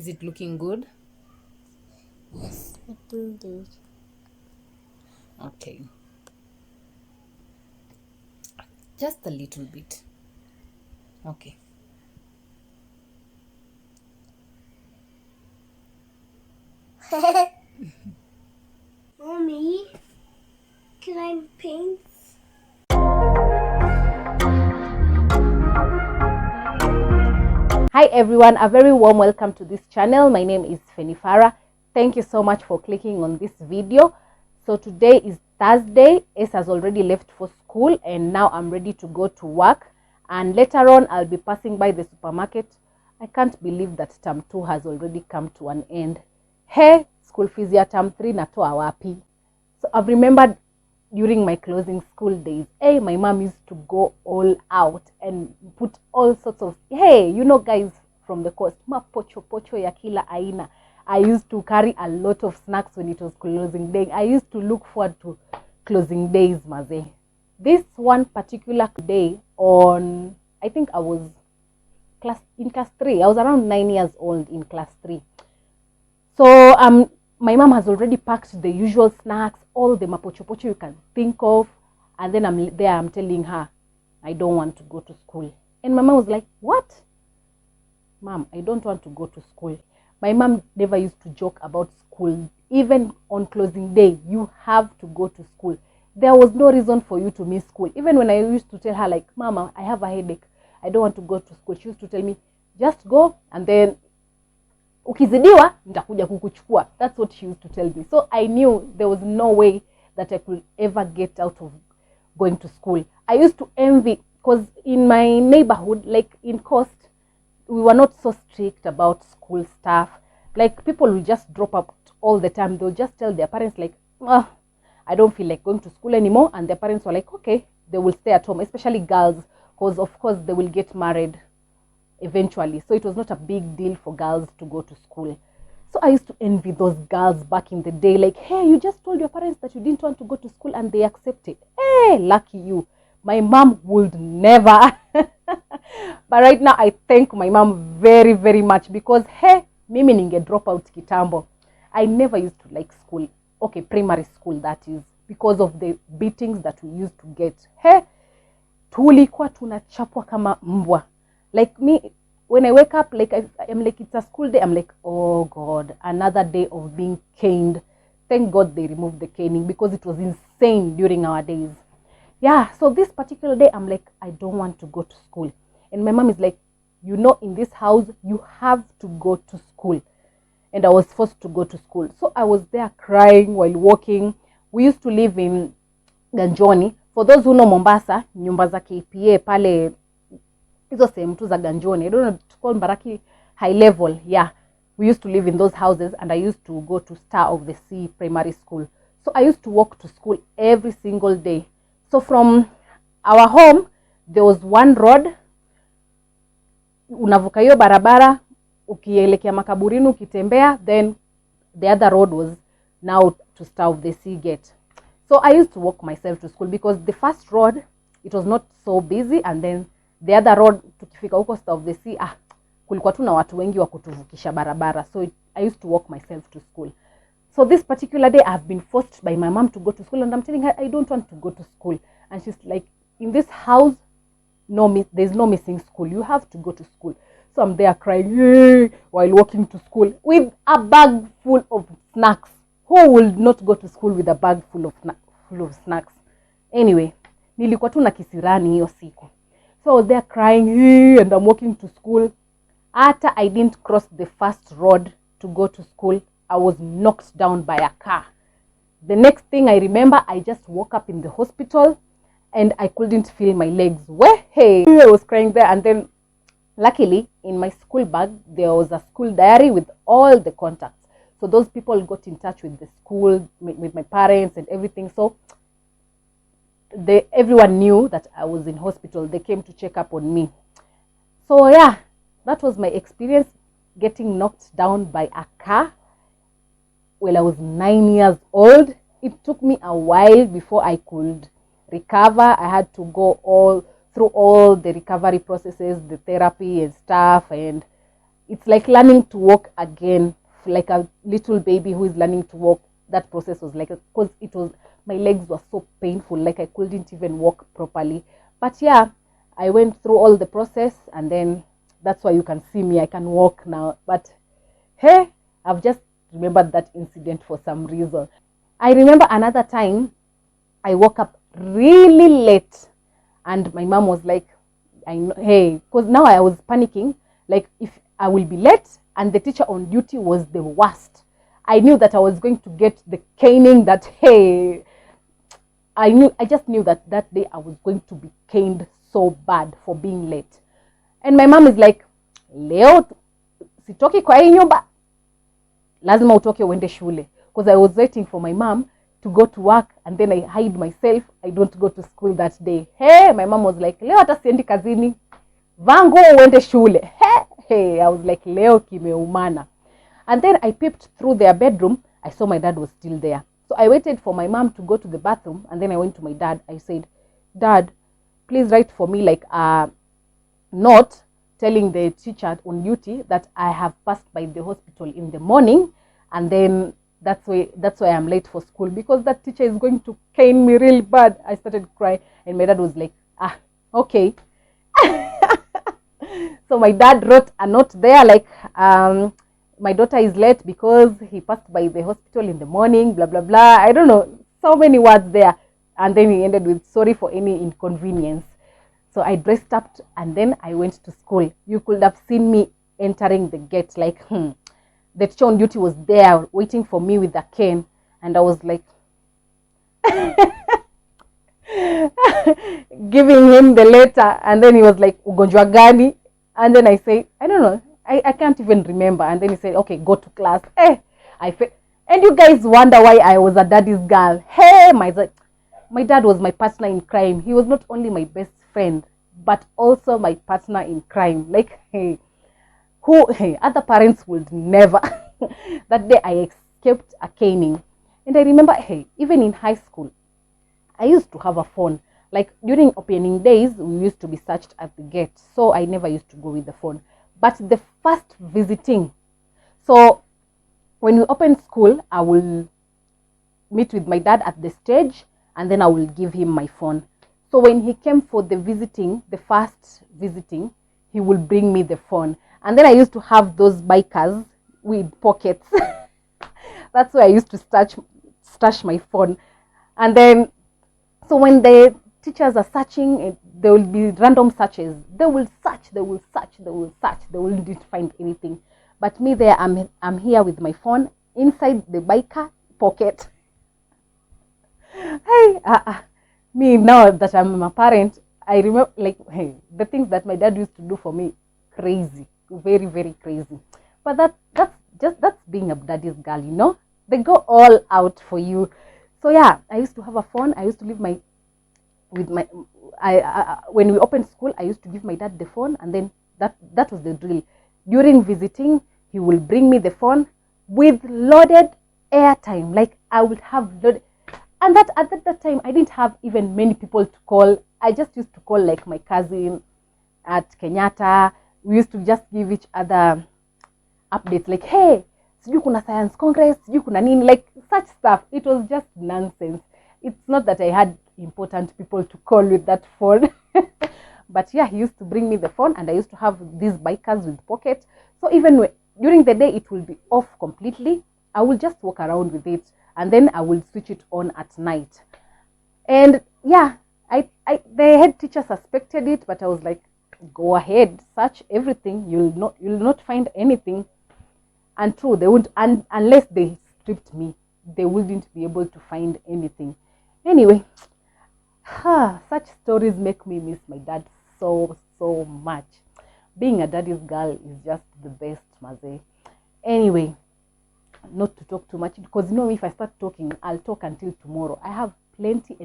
Is it looking good? Yes, looking good. Okay. Just a little bit. Okay. Mommy, can I paint? Hi everyone, a very warm welcome to this channel. My name is Fenifara. Thank you so much for clicking on this video. So today is Thursday. Ace has already left for school and now I'm ready to go to work. And later on I'll be passing by the supermarket. I can't believe that term 2 has already come to an end. Hey, school fees ya term 3 natoa wapi? So I've remembered during my closing school days, hey, my mom used to go all out and put all sorts of, hey, you know guys from the coast, mapocho pocho ya kila aina. I used to carry a lot of snacks when it was closing day. I used to look forward to closing days, maze. This one particular day on, I think I was in class 3. I was around 9 years old in class 3. So my mom has already packed the usual snacks, all the mapochopocho you can think of. And then I'm telling her, I don't want to go to school. And my mom was like, what? Mom, I don't want to go to school. My mom never used to joke about school. Even on closing day, you have to go to school. There was no reason for you to miss school. Even when I used to tell her like, Mama, I have a headache, I don't want to go to school, she used to tell me, just go and then ukizidiwa nitakuja kukuchukua. That's what she used to tell me. So I knew there was no way that I could ever get out of going to school. I used to envy, because in my neighborhood, like in Coast, we were not so strict about school stuff. Like people will just drop out all the time. They'll just tell their parents like, oh, I don't feel like going to school anymore. And their parents were like, okay, they will stay at home, especially girls, because of course they will get married eventually. So it was not a big deal for girls to go to school. So I used to envy those girls back in the day, like, hey, you just told your parents that you didn't want to go to school and they accepted. Hey, lucky you. My mom would never. But right now I thank my mom very, very much, because hey, mimi ninge drop out kitambo. I never used to like school. Okay, primary school that is, because of the beatings that we used to get. Hey, tulikuwa tunachapwa kama mbwa. Like me, when I wake up, like I'm like, it's a school day. I'm like, oh God, another day of being caned. Thank God they removed the caning, because it was insane during our days. Yeah, so this particular day, I'm like, I don't want to go to school. And my mom is like, you know, in this house, you have to go to school. And I was forced to go to school. So I was there crying while walking. We used to live in Ganjoni. For those who know Mombasa, nyumba za KPA pale, hizo sehemu tu za Ganjoni. I don't know, to call Mbaraki high level. Yeah, we used to live in those houses, and I used to go to Star of the Sea Primary School. So I used to walk to school every single day. So from our home, there was one road. Unavuka hiyo barabara, ukielekea makaburini, ukitembea, then the other road was now to Star of the Sea gate. So I used to walk myself to school, because the first road, it was not so busy, and then the other road, tukifika huko Star of the Sea, kulikuwa tu na watu wengi wa kutuvukisha barabara. So I used to walk myself to school. So this particular day, I've been forced by my mom to go to school, and I'm telling her, I don't want to go to school. And she's like, in this house, no, there's no missing school. You have to go to school. So I'm there crying, hey, while walking to school with a bag full of snacks. Who will not go to school with a bag full of snacks? Anyway, nilikuwa tu na kisirani hiyo siku. So I was there crying, hey, and I'm walking to school. After I didn't cross the first road to go to school, I was knocked down by a car. The next thing I remember, I just woke up in the hospital and I couldn't feel my legs. Hey, I was crying there. And then luckily in my school bag, there was a school diary with all the contacts. So those people got in touch with the school, with my parents and everything. So everyone knew that I was in hospital. They came to check up on me. So yeah, that was my experience, getting knocked down by a car when I was 9 years old. It took me a while before I could recover. I had to go through all the recovery processes, the therapy and stuff, and it's like learning to walk again, like a little baby who is learning to walk. That process was like, because it was, my legs were so painful, like I couldn't even walk properly. But yeah, I went through all the process, and then that's why you can see me, I can walk now. But hey, I've just remembered that incident for some reason. I remember another time I woke up really late, and my mom was like, I know, hey, because now I was panicking, like if I will be late, and the teacher on duty was the worst. I knew that I was going to get the caning that, hey, I just knew that that day I was going to be caned so bad for being late. And my mom is like, leo sitoki kwa hii nyumba, lazima utoke uende shule. Because I was waiting for my mom to go to work, and then I hide myself, I don't go to school that day. Hey, my mom was like, leo hata siendi kazini, vangu uende shule. Hey, I was like, leo kimeumana. And then I peeped through their bedroom, I saw my dad was still there. So I waited for my mom to go to the bathroom, and then I went to my dad. I said, Dad, please write for me like a note telling the teacher on duty that I have passed by the hospital in the morning, and then that's why I'm late for school, because that teacher is going to cane me real bad. I started crying, and my dad was like, okay. So my dad wrote a note there like, my daughter is late because he passed by the hospital in the morning, blah blah blah, I don't know, so many words there. And then he ended with, sorry for any inconvenience. So I dressed up, and then I went to school. You could have seen me entering the gate, like, the teacher on duty was there waiting for me with a cane, and I was like giving him the letter, and then he was like, ugonjwa gani? And then I say, I don't know, I can't even remember. And then he said, okay, go to class. And you guys wonder why I was a daddy's girl. Hey, my dad was my partner in crime. He was not only my best friend, but also my partner in crime. Like, hey, other parents would never. That day I escaped a caning. And I remember, hey, even in high school, I used to have a phone. Like during opening days, we used to be searched at the gate. So I never used to go with the phone. But the first visiting, so when we opened school, I will meet with my dad at the stage, and then I will give him my phone. So when he came for the visiting, the first visiting, he will bring me the phone. And then I used to have those bikers with pockets. That's where I used to stash my phone. And then, so when the teachers are searching, there will be random searches. They will search, they will search, they will not find anything. But me there, I'm here with my phone inside the biker pocket. Hey, me now that I'm a parent, I remember, like, hey, the things that my dad used to do for me, crazy, very, very crazy. But that's being a daddy's girl, you know. They go all out for you. So yeah, I used to have a phone. I used to leave when we opened school, I used to give my dad the phone, and then that was the drill. During visiting, he will bring me the phone with loaded airtime. Like I would have loaded. And that at that time, I didn't have even many people to call. I just used to call like my cousin at Kenyatta. We used to just give each other updates like, hey, sijui kuna science congress, sijui kuna nini, like such stuff. It was just nonsense. It's not that I had important people to call with that phone. But yeah, he used to bring me the phone, and I used to have these bikers with pockets. So even during the day, it will be off completely. I will just walk around with it, and then I will switch it on at night. And yeah, the head teacher suspected it, but I was like, go ahead, search everything. You'll not find anything. And true, they wouldn't, unless they stripped me, they wouldn't be able to find anything. Anyway, such stories make me miss my dad so much. Being a daddy's girl is just the best, maze. Anyway, not to talk too much, because you know, if I start talking, I'll talk until tomorrow. I have plenty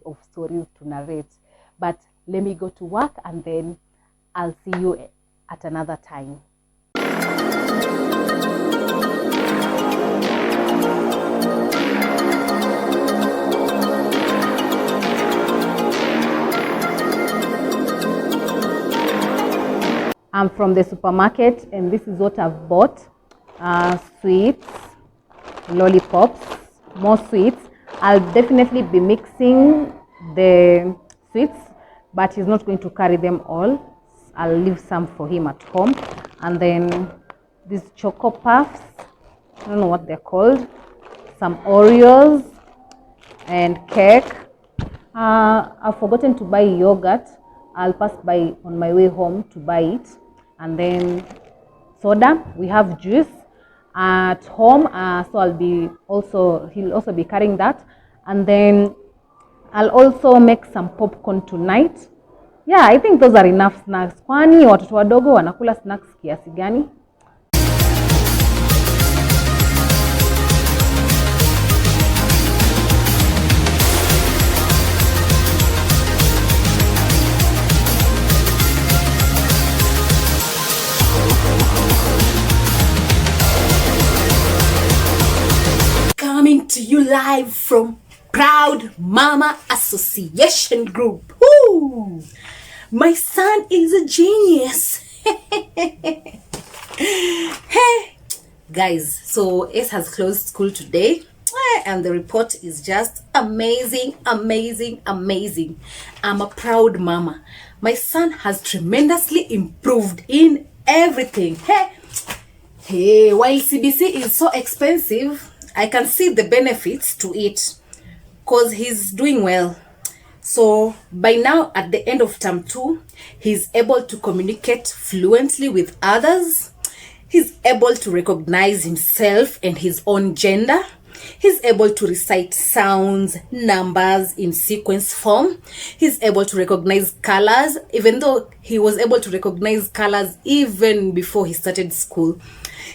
of stories to narrate, but let me go to work, and then I'll see you at another time. I'm from the supermarket and this is what I've bought. Sweets, lollipops, more sweets. I'll definitely be mixing the sweets, but he's not going to carry them all. I'll leave some for him at home. And then these choco puffs, I don't know what they're called, some Oreos and cake. I've forgotten to buy yogurt. I'll pass by on my way home to buy it. And then soda, we have juice at home, so he'll also be carrying that. And then I'll also make some popcorn tonight. Yeah, I think those are enough snacks. Kwani watoto wadogo wanakula snacks kiasi gani? Coming to you live from Proud Mama Association Group. Woo! My son is a genius. Hey, guys, so S has closed school today, and the report is just amazing, amazing, amazing. I'm a proud mama. My son has tremendously improved in everything. Hey, while CBC is so expensive, I can see the benefits to it because he's doing well. So by now, at the end of term 2, he's able to communicate fluently with others. He's able to recognize himself and his own gender. He's able to recite sounds, numbers in sequence form. He's able to recognize colors, even though he was able to recognize colors even before he started school.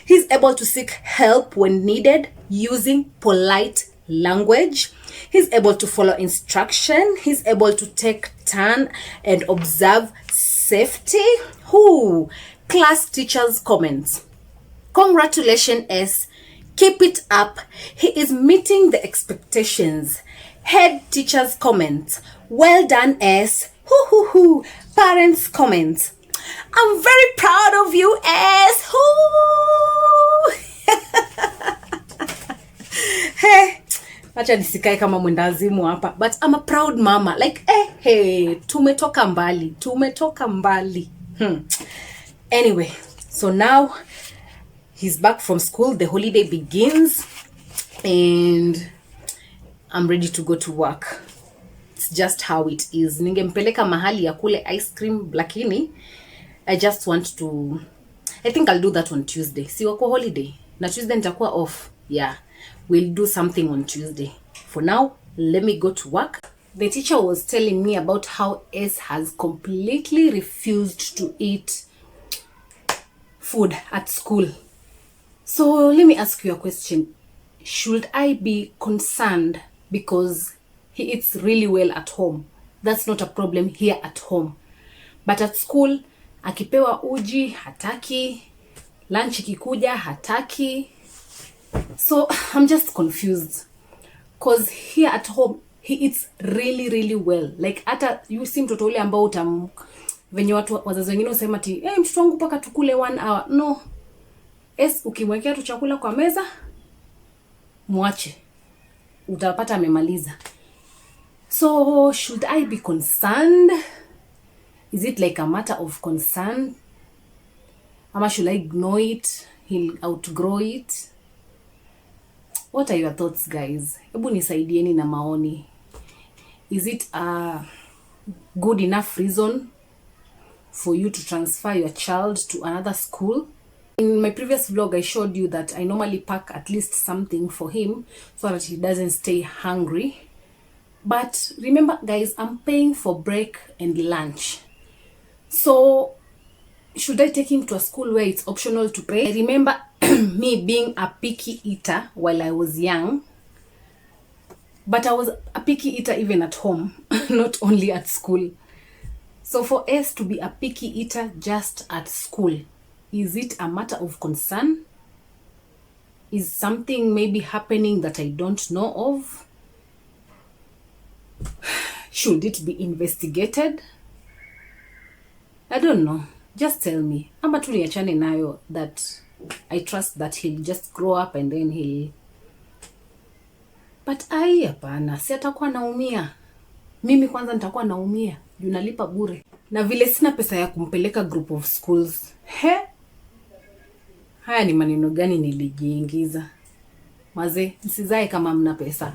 He's able to seek help when needed using polite language. He's able to follow instruction. He's able to take turn and observe safety. Class teachers' comments. Congratulations, S. Keep it up. He is meeting the expectations. Head teachers' comments. Well done, S. Parents' comments. I'm very proud of you, S. Hey, acha nisikae kama mwendazimu hapa, but I'm a proud mama. Like, tumetoka mbali. Anyway, so now he's back from school. The holiday begins and I'm ready to go to work. It's just how it is. Ningempeleka mahali ya kule ice cream, lakini I think I'll do that on Tuesday. Si wako holiday. Na Tuesday nitakuwa off. Yeah, we'll do something on Tuesday. For now, let me go to work. The teacher was telling me about how S has completely refused to eat food at school. So let me ask you a question. Should I be concerned because he eats really well at home? That's not a problem here at home. But at school, akipewa uji, hataki. Lunch ikikuja, hataki. So I'm just confused. Because here at home, he eats really, really well. Like, ata you see mtoto ule ambao venye wazazi wengine usema ati, mtoto wangu paka tukule 1 hour. No. Ukimwekea tu chakula kwa meza, muache. Utapata amemaliza. So, should I be concerned? Is it like a matter of concern? Ama should I ignore it? He'll outgrow it? What are your thoughts, guys? Hebu nisaidieni na maoni. Is it a good enough reason for you to transfer your child to another school? In my previous vlog, I showed you that I normally pack at least something for him so that he doesn't stay hungry. But remember, guys, I'm paying for break and lunch. So, should I take him to a school where it's optional to pay? I remember me being a picky eater while I was young. But I was a picky eater even at home, not only at school. So for us to be a picky eater just at school, is it a matter of concern? Is something maybe happening that I don't know of? Should it be investigated? I don't know. just tell me. Ama tu niachane nayo, that I trust that he'll just grow up and then he'll... But hapana, si atakuwa naumia. Mimi kwanza nitakuwa naumia, juu nalipa bure. Na vile sina pesa ya kumpeleka group of schools. Haya ni maneno gani nilijiingiza? Maze, msizae kama mna pesa.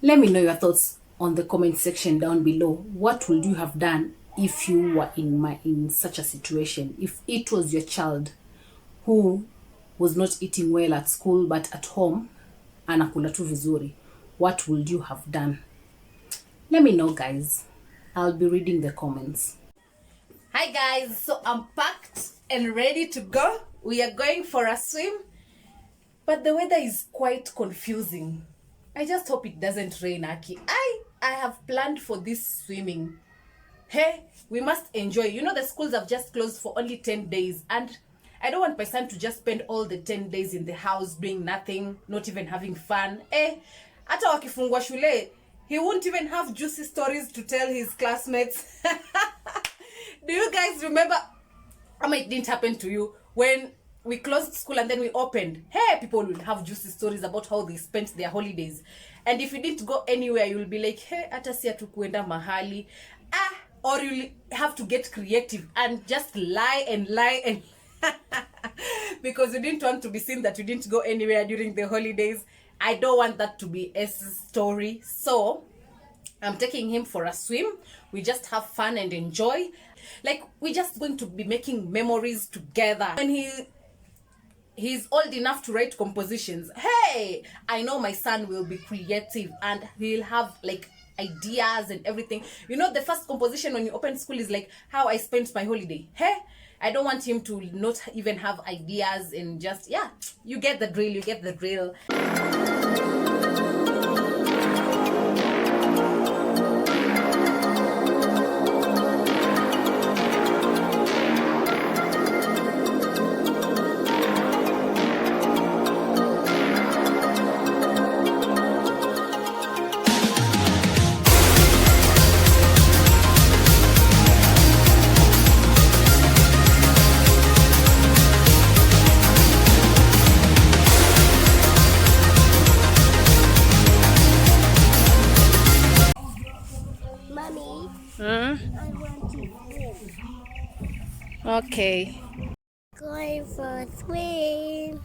Let me know your thoughts on the comment section down below. What would you have done if you were in such a situation? If it was your child who was not eating well at school but at home anakula tu vizuri, what would you have done? Let me know, guys. I'll be reading the comments. Hi guys, so I'm packed and ready to go. We are going for a swim, but the weather is quite confusing. I just hope it doesn't rain, Aki. I have planned for this swimming. Hey, we must enjoy. You know the schools have just closed for only 10 days, and I don't want my son to just spend all the 10 days in the house doing nothing, not even having fun. Hata wakifungwa shule, he won't even have juicy stories to tell his classmates. Do you guys remember? It didn't happen to you when we closed school and then we opened. Hey, people will have juicy stories about how they spent their holidays. And if you didn't go anywhere, you'll be like, hey, hata si hatukuenda mahali. Or you'll have to get creative and just lie and because you didn't want to be seen that you didn't go anywhere during the holidays. I don't want that to be S's story. So I'm taking him for a swim. We just have fun and enjoy. Like, we're just going to be making memories together. When he's old enough to write compositions, hey, I know my son will be creative and he'll have like ideas and everything. You know, the first composition when you open school is like how I spent my holiday. Hey, I don't want him to not even have ideas and just, yeah, you get the drill. Mommy, Hmm? I want to swim. Okay. Going for a swim.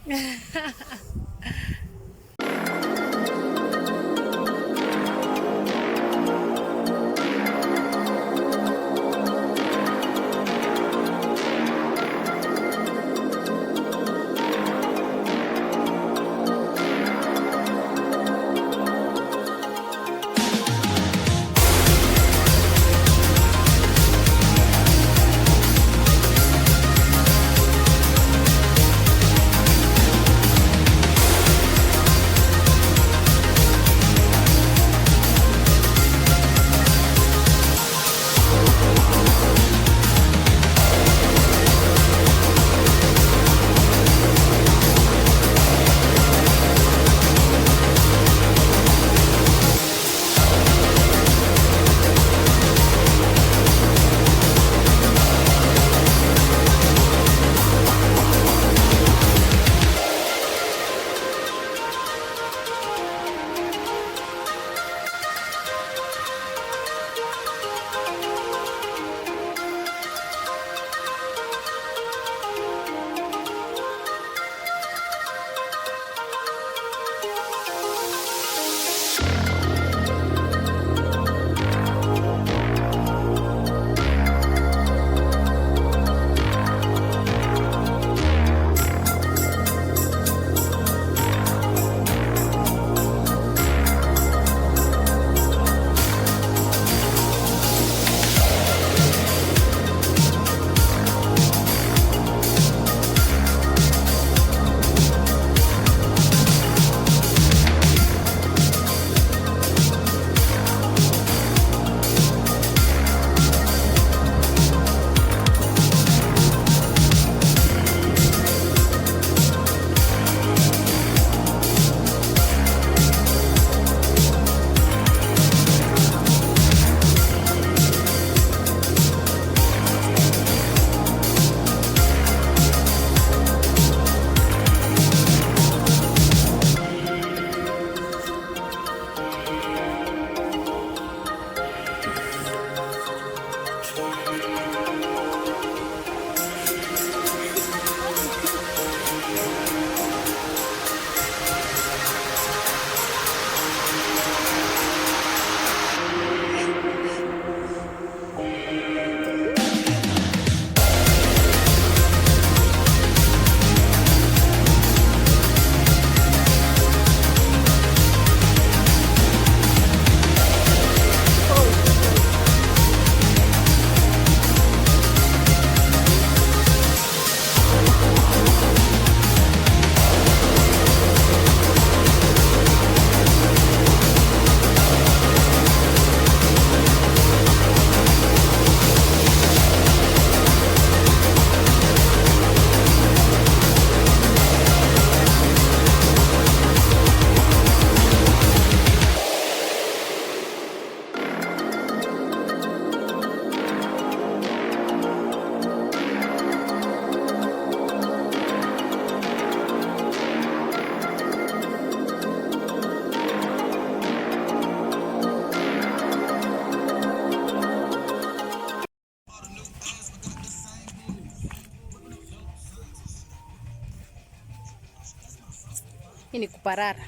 Hii ni kuparara.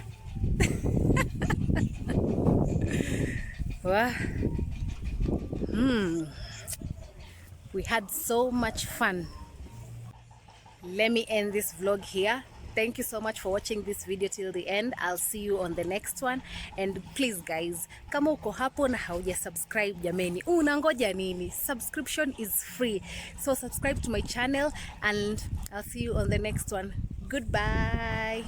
Wow. We had so much fun. Let me end this vlog here. Thank you so much for watching this video till the end. I'll see you on the next one. And please guys, kama uko hapo na hauja subscribe jameni, unangoja nini? Subscription is free. So subscribe to my channel and I'll see you on the next one. Goodbye.